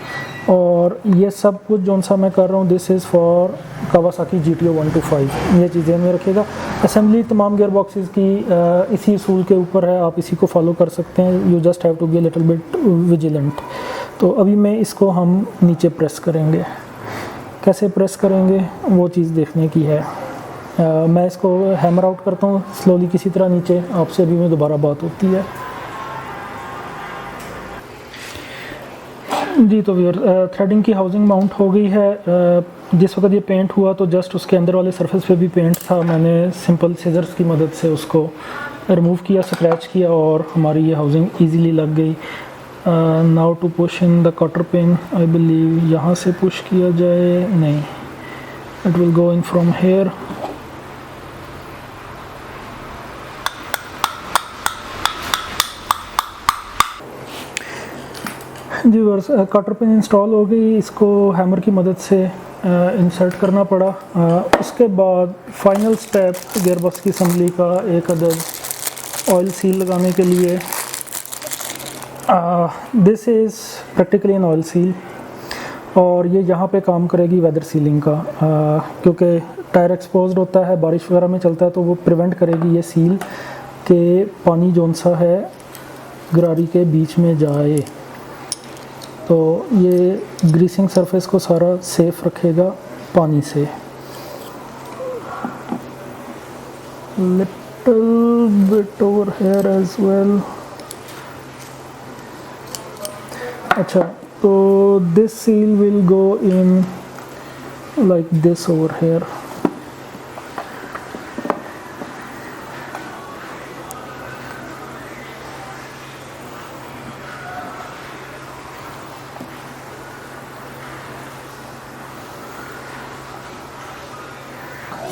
S1: और ये सब कुछ जो सा मैं कर रहा हूँ, this is for Kawasaki GTO 125। ये चीज़ें में रखेगा। असेंबली तमाम गियर बॉक्सेस की इसी असूल के ऊपर है, आप इसी को फॉलो कर सकते हैं। You just have to be a little bit vigilant. तो अभी मैं इसको हम नीचे प्रेस करेंगे। कैसे प्रेस करेंगे वो चीज़ देखने की है। मैं इसको हैमर आउट करता हूँ स्लोली किसी तरह नीचे, आपसे अभी में दोबारा बात होती है। जी, तो व्यूअर, थ्रेडिंग की हाउसिंग माउंट हो गई है। जिस वक्त ये पेंट हुआ तो जस्ट उसके अंदर वाले सरफेस पे भी पेंट था। मैंने सिंपल सीजर्स की मदद से उसको रिमूव किया, स्क्रैच किया और हमारी ये हाउसिंग इजीली लग गई। Now to push in the cutter pin, I believe यहाँ से पुश किया जाए, नहीं, it will go in from here. जी व्यूअर्स, कटर पिन इंस्टॉल हो गई। इसको हैमर की मदद से इंसर्ट करना पड़ा। उसके बाद फाइनल स्टेप गियर बॉक्स की असम्बली का एक अदद ऑयल सील लगाने के लिए। This is practically an oil seal, और ये यहाँ पे काम करेगी वेदर सीलिंग का। क्योंकि टायर एक्सपोज्ड होता है, बारिश वगैरह में चलता है, तो वो प्रिवेंट करेगी ये सील कि पानी जौन सा है गरारी के बीच में जाए। तो ये ग्रीसिंग सरफेस को सारा सेफ रखेगा पानी से। Little bit over here as well. अच्छा, तो this seal will go in like this over here.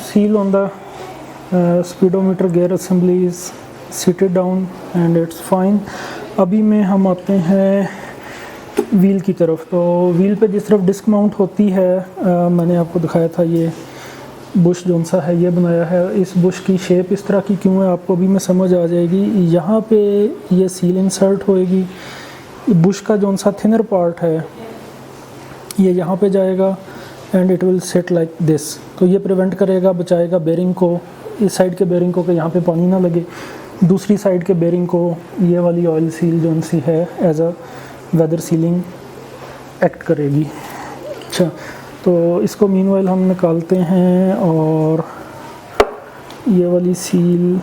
S1: Seal on the speedometer gear assembly is seated down and it's fine. अभी में हम आते हैं व्हील की तरफ। तो व्हील पे जिस तरफ डिस्क माउंट होती है, मैंने आपको दिखाया था ये बुश जोन सा है ये बनाया है। इस बुश की शेप इस तरह की क्यों है आपको भी में समझ आ जाएगी। यहाँ पे ये सील इंसर्ट होएगी, बुश का जोन सा थिनर पार्ट है ये यहाँ पे जाएगा and it will set like this. तो ये प्रिवेंट करेगा, बचाएगा बेरिंग को, इस साइड के बेरिंग को कि यहाँ पे पानी ना लगे, दूसरी साइड के बेरिंग को ये वाली ऑयल सील जोन सी है as a weather sealing act करेगी। अच्छा, तो इसको मीनवाइल हम निकालते हैं और ये वाली सील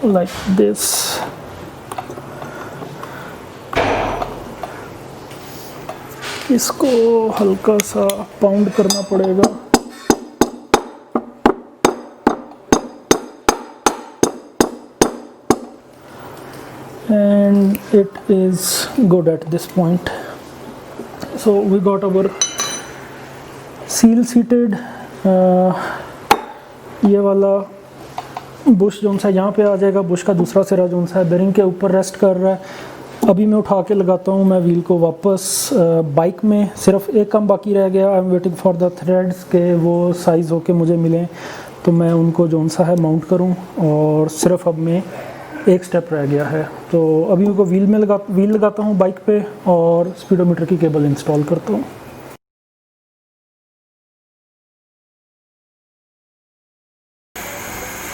S1: लाइक दिस, इसको हल्का सा पाउंड करना पड़ेगा। And it is good at this point. So we got our seal seated। ये वाला बुश जोन सा यहाँ पे आ जाएगा, बुश का दूसरा सिरा जोन सा है बेरिंग के ऊपर रेस्ट कर रहा है। अभी मैं उठा के लगाता हूँ मैं व्हील को वापस बाइक में। सिर्फ एक काम बाकी रह गया, I am waiting for the threads के वो साइज़ होके मुझे मिलें तो मैं उनको जोन सा है माउंट करूँ, और सिर्फ अब में एक स्टेप रह गया है। तो अभी उनको व्हील लगाता हूँ बाइक पे और स्पीडोमीटर की केबल इंस्टॉल करता हूँ।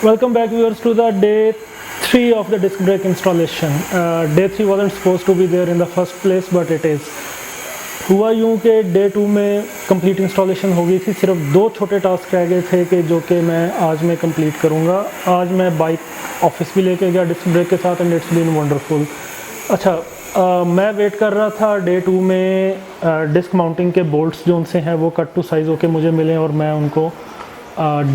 S1: Welcome back viewers to the day 3 of the disc brake installation। Day 3 wasn't supposed to be there in the first place but it is। हुआ यूँ कि डे 2 में कंप्लीट इंस्टॉलेशन हो गई थी, सिर्फ 2 छोटे टास्क रह गए थे कि जो कि मैं आज में कंप्लीट करूँगा। आज मैं बाइक ऑफिस भी लेके गया डिस्क ब्रेक के साथ एंड इट्स बीन वंडरफुल। अच्छा, मैं वेट कर रहा था डे 2 में डिस्क माउंटिंग के बोल्ट्स जो उनसे हैं वो कट टू साइज़ होके मुझे मिले और मैं उनको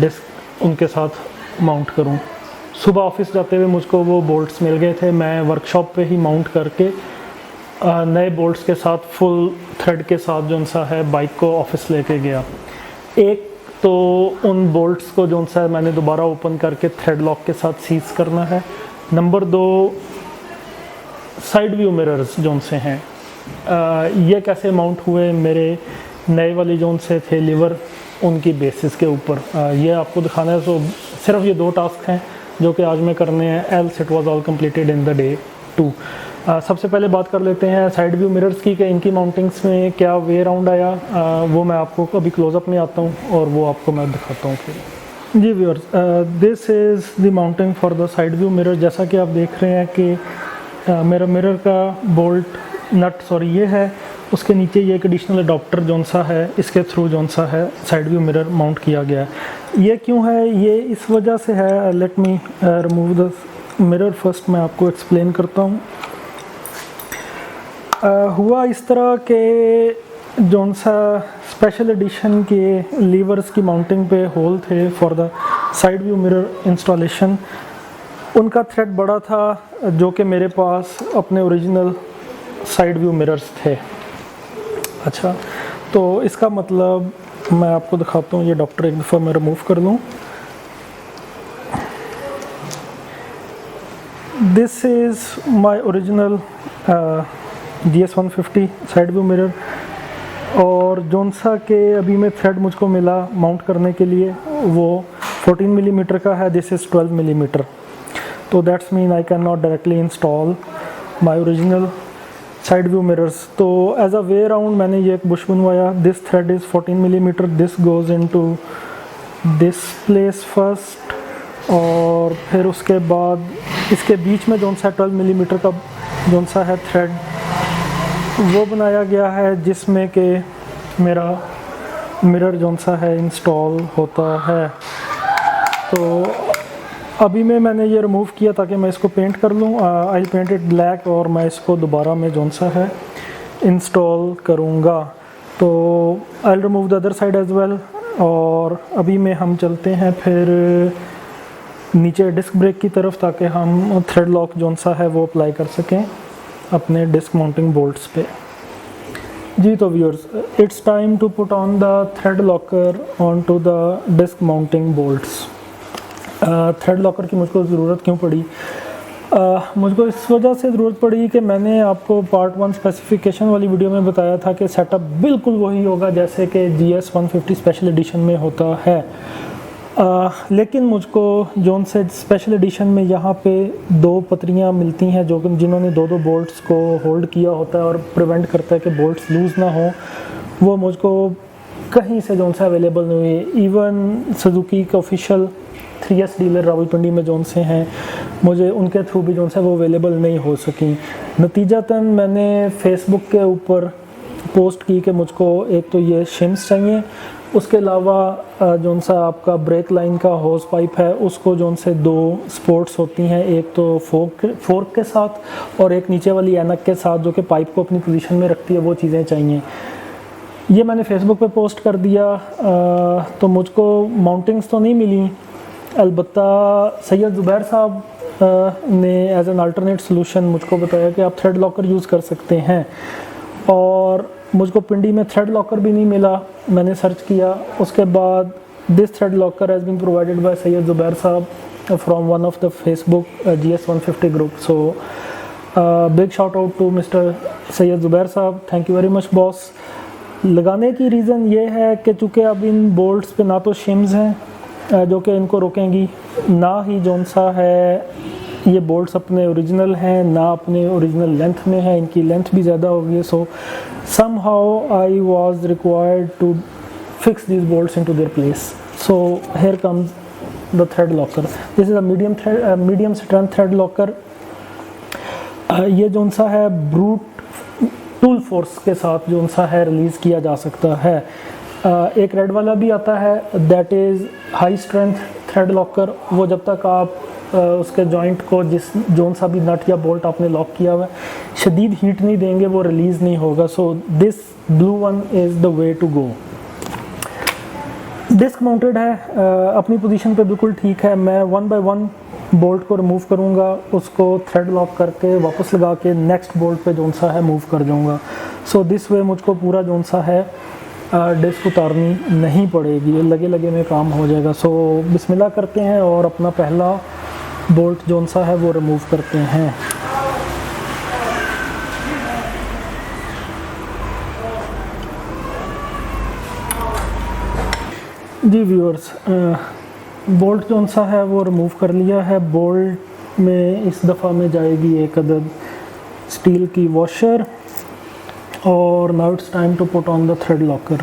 S1: डिस्क उनके साथ माउंट करूँ। सुबह ऑफिस जाते हुए मुझको वो बोल्ट्स मिल गए थे, मैं वर्कशॉप पे ही माउंट करके नए बोल्ट्स के साथ फुल थ्रेड के साथ जो सा है बाइक को ऑफिस लेके गया। एक तो उन बोल्ट्स को जो सा है मैंने दोबारा ओपन करके थ्रेड लॉक के साथ सीज करना है। Number 2, side view mirrors zone से हैं, ये कैसे माउंट हुए मेरे नए वाली जोन से थे लीवर उनकी बेसिस के ऊपर, ये आपको दिखाना है। तो सिर्फ ये 2 टास्क हैं जो कि आज में करने हैं, else it was all completed in the day 2। सबसे पहले बात कर लेते हैं साइड व्यू मिरर्स की कि इनकी माउंटिंग्स में क्या वे राउंड आया। वो मैं आपको अभी क्लोजअप में आता हूँ और वो आपको मैं दिखाता हूँ फिर। जी viewers, this is the mounting for the side view mirror. जैसा कि आप देख रहे हैं कि मेरा मिरर का बोल्ट नट ये है, उसके नीचे ये एक एडिशनल अडॉप्टर जोन सा है, इसके थ्रू जोन सा है साइड व्यू मिरर माउंट किया गया है। ये क्यों है, ये इस वजह से है। Let me remove the mirror first, मैं आपको एक्सप्लेन करता हूँ। हुआ इस तरह के जोन सा स्पेशल एडिशन के लीवर्स की माउंटिंग पे होल थे for the side view mirror installation. उनका थ्रेड बड़ा था जो कि मेरे पास अपने ओरिजिनल साइड व्यू मिरर्स थे। अच्छा, तो इसका मतलब मैं आपको दिखाता हूँ। ये डॉक्टर एक दफ़ा मैं रिमूव कर लूँ। This is my original GS150 side view mirror, और जोन सा के अभी में थ्रेड मुझको मिला माउंट करने के लिए वो 14 मिलीमीटर का है, दिस इज़ 12 मिलीमीटर। तो that's mean I can not directly install my original side view mirrors. तो एज अ वे राउंड मैंने ये एक बुश बनवाया। This thread is 14 millimetre, this goes into this place first, और फिर उसके बाद इसके बीच में जोन सा 12 मिलीमीटर का जोन सा है थ्रेड वो बनाया गया है जिसमें कि मेरा मिरर जोन सा है इंस्टॉल होता है। तो अभी मैंने ये रिमूव किया ताकि मैं इसको पेंट कर लूँ। आई पेंट इट ब्लैक और मैं इसको दोबारा में जोन सा है इंस्टॉल करूँगा। तो I remove the other side as well. और अभी में हम चलते हैं फिर नीचे डिस्क ब्रेक की तरफ ताकि हम थ्रेड लॉक जोन सा है वो अप्लाई कर सकें अपने डिस्क माउंटिंग बोल्ट्स पे। जी तो viewers, it's time to put on the thread locker on to the disc mounting bolts. Thread locker की मुझको ज़रूरत क्यों पड़ी? मुझको इस वजह से ज़रूरत पड़ी कि मैंने आपको पार्ट 1 स्पेसिफिकेशन वाली वीडियो में बताया था कि सेटअप बिल्कुल वही होगा जैसे कि GS 150 स्पेशल एडिशन में होता है। लेकिन मुझको जोन से स्पेशल एडिशन में यहाँ पे 2 पतरियाँ मिलती हैं जो जिन्होंने 2 बोल्ट्स को होल्ड किया होता है और प्रिवेंट करता है कि बोल्ट्स लूज़ ना हो, वो मुझको कहीं से जोन से अवेलेबल नहीं हुई। इवन सुजुकी के ऑफिशियल 3S डीलर रावलपिंडी में जोन से हैं, मुझे उनके थ्रू भी जोन से वो अवेलेबल नहीं हो सकी। नतीजतन मैंने फेसबुक के ऊपर पोस्ट की कि मुझको एक तो ये शिम्स चाहिए, उसके अलावा जोन सा आपका ब्रेक लाइन का होस पाइप है उसको जोन से 2 स्पोर्ट्स होती हैं, एक तो फोर्क के साथ और एक नीचे वाली ऐनक के साथ जो कि पाइप को अपनी पोजीशन में रखती है, वो चीज़ें चाहिए। ये मैंने फेसबुक पे पोस्ट कर दिया। तो मुझको माउंटिंग्स तो नहीं मिली, अलबत्ता सैयद ज़ुबैर साहब ने एज एन अल्टरनेट सोल्यूशन मुझको बताया कि आप थ्रेड लॉकर यूज़ कर सकते हैं, और मुझको पिंडी में थ्रेड लॉकर भी नहीं मिला। मैंने सर्च किया, उसके बाद this thread locker has been provided by Syed Zubair साहब from one of the Facebook GS 150 group. So big shout out to mister Syed Zubair साहब, thank you very much boss. लगाने की रीज़न ये है कि चूँकि अब इन बोल्ट्स पे ना तो शिम्स हैं जो कि इनको रोकेंगी, ना ही जोन सा है ये बोल्ट्स अपने ओरिजिनल हैं, ना अपने ओरिजिनल लेंथ में है, इनकी लेंथ भी ज़्यादा होगी। सो somehow I was required to fix these bolts into their place. So here comes the thread locker. This is a medium strength thread locker. ये जोन सा है ब्रूट टूल फोर्स के साथ जोन सा है रिलीज़ किया जा सकता है। एक रेड वाला भी आता है, that is high strength thread locker. वो जब तक आप उसके जॉइंट को जिस जोन सा भी नट या बोल्ट आपने लॉक किया हुआ है शदीद हीट नहीं देंगे, वो रिलीज़ नहीं होगा। So this blue one is the way to go. Disc mounted है, अपनी पोजीशन पे बिल्कुल ठीक है। मैं 1 बाय 1 बोल्ट को रिमूव करूँगा, उसको थ्रेड लॉक करके वापस लगा के नेक्स्ट बोल्ट पे जोन सा है मूव कर जाऊँगा। सो दिस वे मुझको पूरा जोन सा है डिस्क उतारनी नहीं पड़ेगी, लगे लगे में काम हो जाएगा। सो बिस्मिल्लाह करते हैं और अपना पहला बोल्ट जोन सा है वो रिमूव करते हैं। जी व्यूअर्स, बोल्ट जोन सा है वो रिमूव कर लिया है। बोल्ट में इस दफ़ा में जाएगी एक अदद स्टील की वॉशर, और now it's time to put on the thread locker.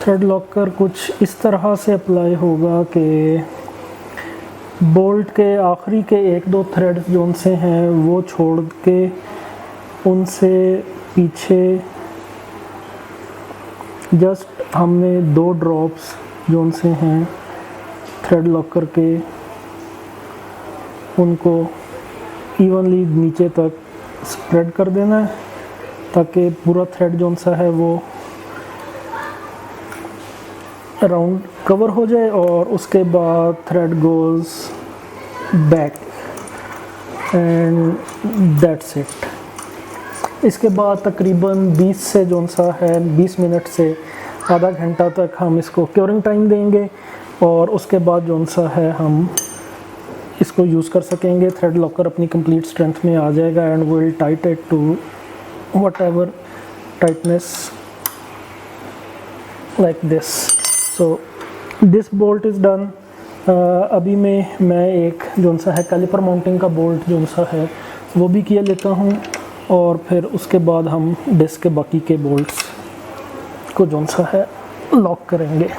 S1: Thread locker कुछ इस तरह से अप्लाई होगा कि बोल्ट के आखिरी के 1-2 थ्रेड्स जोन से हैं वो छोड़ के उनसे पीछे जस्ट हमने 2 ड्रॉप्स जोन से हैं थ्रेड लॉकर के, उनको इवनली नीचे तक स्प्रेड कर देना है ताकि पूरा थ्रेड जोन सा है वो अराउंड कवर हो जाए, और उसके बाद thread goes back and that's it. इसके बाद तकरीबन 20 से जोन सा है 20 मिनट से आधा घंटा तक हम इसको क्योरिंग टाइम देंगे, और उसके बाद जोन सा है हम इसको यूज़ कर सकेंगे। थ्रेड लॉकर अपनी कंप्लीट स्ट्रेंथ में आ जाएगा and will tight it to whatever tightness like this. So this bolt is done. अभी मैं एक जोन सा है कैलिपर माउंटिंग का बोल्ट जोन सा है वो भी किया लेता हूँ, और फिर उसके बाद हम डिस्क के बाकी के बोल्ट्स को जोन सा है लॉक करेंगे।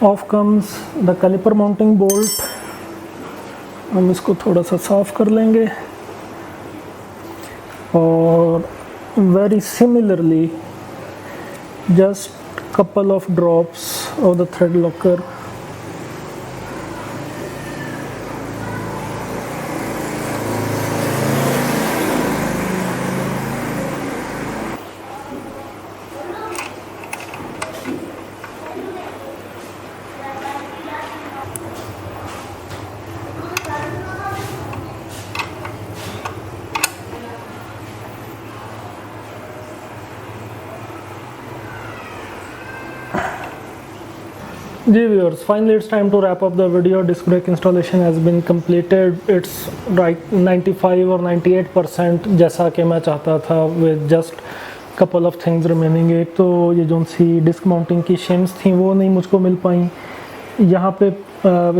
S1: Off comes the caliper mounting bolt. हम इसको थोड़ा सा साफ कर लेंगे, और very similarly just couple of drops of the thread locker जी viewers, finally it's time to wrap up the video. Disc brake installation has been completed. It's right 95 और 98% जैसा कि मैं चाहता था, with just couple of things remaining. एक तो ये जो सी डिस्क माउंटिंग की शिम्स थी वो नहीं मुझको मिल पाई। यहाँ पे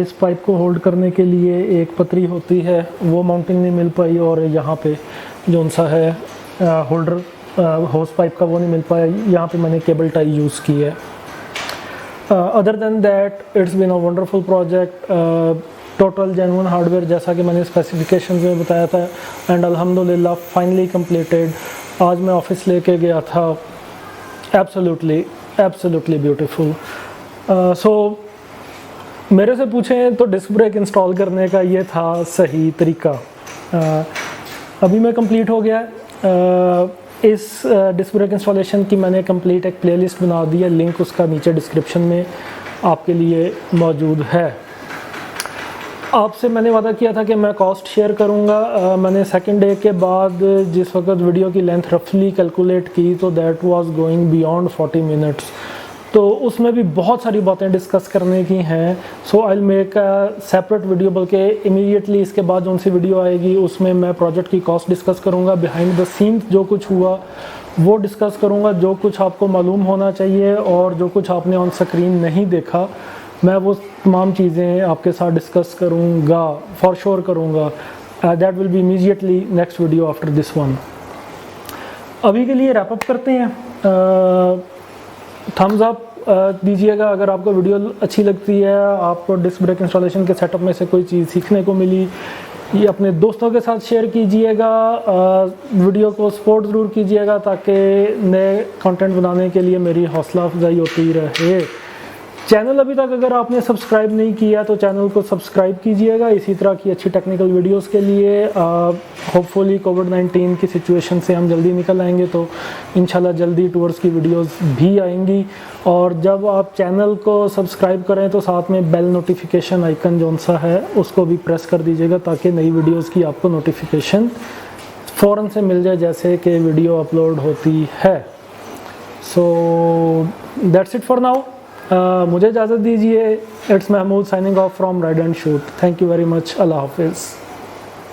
S1: इस पाइप को होल्ड करने के लिए एक पतरी होती है, वो माउंटिंग नहीं मिल पाई, और यहाँ पे जो सा है होल्डर होस पाइप का वो नहीं मिल पाया। यहाँ पे मैंने केबल टाई यूज़ की है। Other than that it's been a wonderful project, total genuine hardware जैसा कि मैंने स्पेसिफिकेशंस में बताया था, एंड अल्हम्दुलिल्लाह फाइनली कंप्लीटेड। आज मैं ऑफिस लेके गया था, एब्सोल्युटली ब्यूटीफुल। सो मेरे से पूछें तो डिस्क ब्रेक इंस्टॉल करने का ये था सही तरीका। अभी मैं कंप्लीट हो गया। इस डिस्क ब्रेक इंस्टॉलेशन की मैंने कंप्लीट एक प्लेलिस्ट बना दी है, लिंक उसका नीचे डिस्क्रिप्शन में आपके लिए मौजूद है। आपसे मैंने वादा किया था कि मैं कॉस्ट शेयर करूंगा। मैंने सेकंड डे के बाद जिस वक्त वीडियो की लेंथ रफली कैलकुलेट की तो that was going beyond 40 minutes, तो उसमें भी बहुत सारी बातें डिस्कस करने की हैं। So I will make a separate video, बल्कि इमीडिएटली इसके बाद जो सी वीडियो आएगी उसमें मैं प्रोजेक्ट की कॉस्ट डिस्कस करूंगा, बिहाइंड द सीन्स जो कुछ हुआ वो डिस्कस करूंगा, जो कुछ आपको मालूम होना चाहिए और जो कुछ आपने ऑन स्क्रीन नहीं देखा मैं वो तमाम चीज़ें आपके साथ डिस्कस करूंगा, फॉर श्योर करूंगा। That will be immediately next video after this one. अभी के लिए रैप अप करते हैं। थम्स अप दीजिएगा अगर आपको वीडियो अच्छी लगती है, आपको डिस्क ब्रेक इंस्टॉलेशन के सेटअप में से कोई चीज़ सीखने को मिली, ये अपने दोस्तों के साथ शेयर कीजिएगा। वीडियो को सपोर्ट ज़रूर कीजिएगा ताकि नए कंटेंट बनाने के लिए मेरी हौसला अफजाई होती रहे। चैनल अभी तक अगर आपने सब्सक्राइब नहीं किया तो चैनल को सब्सक्राइब कीजिएगा इसी तरह की अच्छी टेक्निकल वीडियोस के लिए। होपफुली कोविड-19 की सिचुएशन से हम जल्दी निकल आएंगे तो इंशाल्लाह जल्दी टूर्स की वीडियोस भी आएंगी। और जब आप चैनल को सब्सक्राइब करें तो साथ में बेल नोटिफिकेशन आइकन जो सा है उसको भी प्रेस कर दीजिएगा ताकि नई वीडियोज़ की आपको नोटिफिकेशन फ़ौरन से मिल जाए जैसे कि वीडियो अपलोड होती है। So that's it for now. मुझे इजाज़त दीजिए। It's Mahmood signing off from ride and shoot. Thank you very much. अल्लाह हाफिज़।